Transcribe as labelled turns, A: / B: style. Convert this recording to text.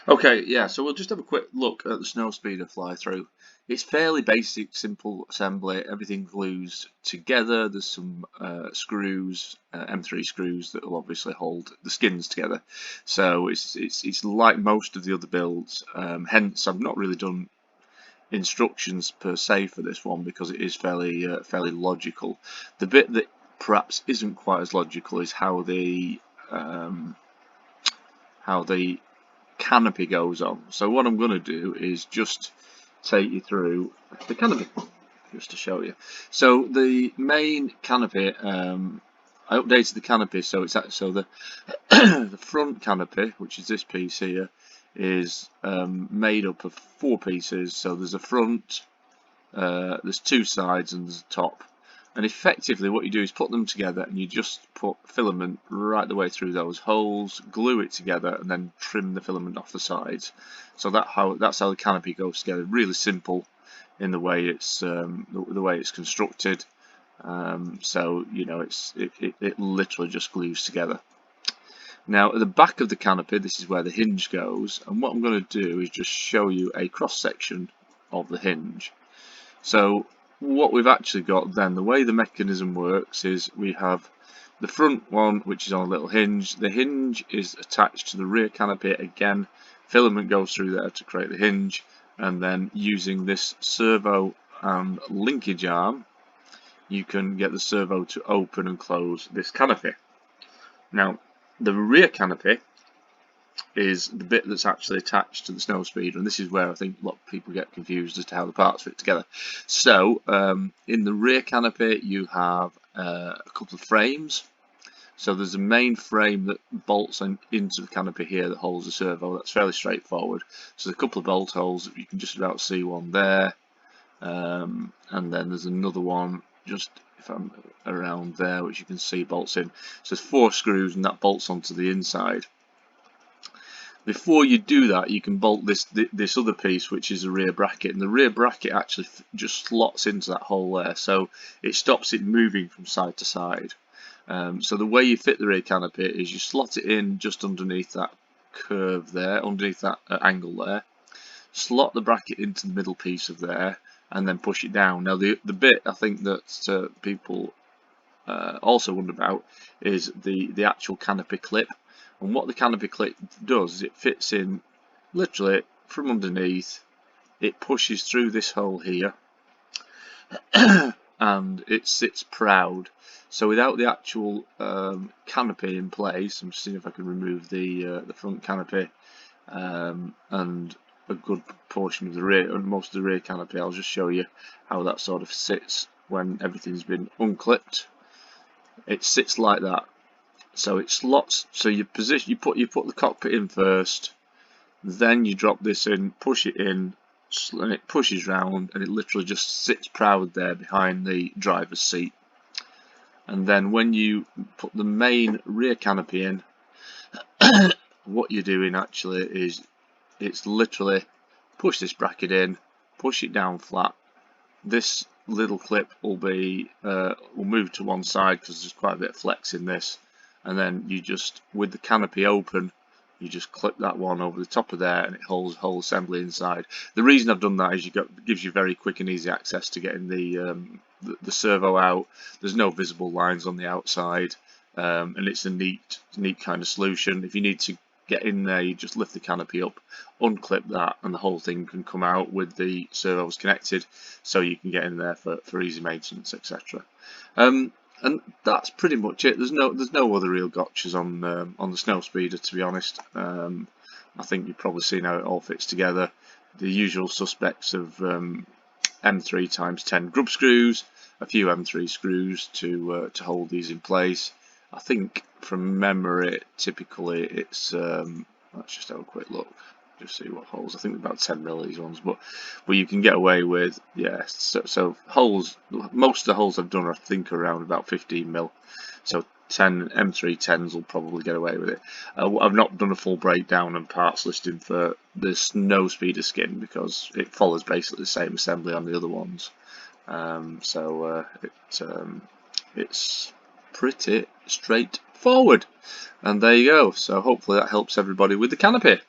A: Okay, yeah, so we'll just have a quick look at the SnowSpeeder fly through. It's fairly basic, simple assembly. Everything glues together. There's some screws, M3 screws that will obviously hold the skins together. So it's like most of the other builds. Hence, I've not really done instructions per se for this one because it is fairly logical. The bit that perhaps isn't quite as logical is how the canopy goes on. So what I'm going to do is just take you through the canopy just to show you. So the main canopy, I updated the canopy so the the front canopy, which is this piece here, is made up of 4 pieces. So there's a front, there's 2 sides, and there's a top. And effectively what you do is put them together and you just put filament right the way through those holes, glue it together, and then trim the filament off the sides. So that's how the canopy goes together. Really simple in the way it's constructed. So you know it literally just glues together. Now at the back of the canopy, this is where the hinge goes, and what I'm going to do is just show you a cross section of the hinge. So what we've actually got then, the way the mechanism works is we have the front one, which is on a little hinge. The hinge is attached to the rear canopy. Again, filament goes through there to create the hinge, and then using this servo and linkage arm, you can get the servo to open and close this canopy. Now, the rear canopy is the bit that's actually attached to the SnowSpeeder, and this is where I think a lot of people get confused as to how the parts fit together. So in the rear canopy you have a couple of frames. So there's a main frame that bolts into the canopy here that holds the servo. That's fairly straightforward. So there's a couple of bolt holes, you can just about see one there, and then there's another one just if I'm around there which you can see bolts in. So there's 4 screws and that bolts onto the inside. Before you do that, you can bolt this other piece, which is a rear bracket, and the rear bracket actually just slots into that hole there, so it stops it moving from side to side. So the way you fit the rear canopy is you slot it in just underneath that curve there, underneath that angle there, slot the bracket into the middle piece of there, and then push it down. Now the bit I think that people also wonder about is the actual canopy clip. And what the canopy clip does is it fits in literally from underneath, it pushes through this hole here and it sits proud. So without the actual canopy in place, I'm just seeing if I can remove the front canopy and a good portion of the rear, and most of the rear canopy. I'll just show you how that sort of sits when everything's been unclipped. It sits like that. So it slots. So you put the cockpit in first, then you drop this in, push it in, and it pushes round, and it literally just sits proud there behind the driver's seat. And then when you put the main rear canopy in, what you're doing actually is it's literally push this bracket in, push it down flat. This little clip will move to one side because there's quite a bit of flex in this. And then you just, with the canopy open, you just clip that one over the top of there and it holds the whole assembly inside. The reason I've done that is it gives you very quick and easy access to getting the servo out. There's no visible lines on the outside, and it's a neat kind of solution. If you need to get in there, you just lift the canopy up, unclip that, and the whole thing can come out with the servos connected, so you can get in there for easy maintenance, etc. And that's pretty much it. There's no other real gotchas on the SnowSpeeder, to be honest. I think you've probably seen how it all fits together. The usual suspects of M3 times 10 grub screws, a few M3 screws to hold these in place. I think from memory, typically it's let's just have a quick look. Just see what holes. I think about 10mm these ones, but you can get away with, yeah. So holes, most of the holes I've done I think around about 15mm. So 10 M3 10s will probably get away with it. I've not done a full breakdown and parts listing for the SnowSpeeder skin because it follows basically the same assembly on the other ones. It's pretty straightforward. And there you go. So hopefully that helps everybody with the canopy.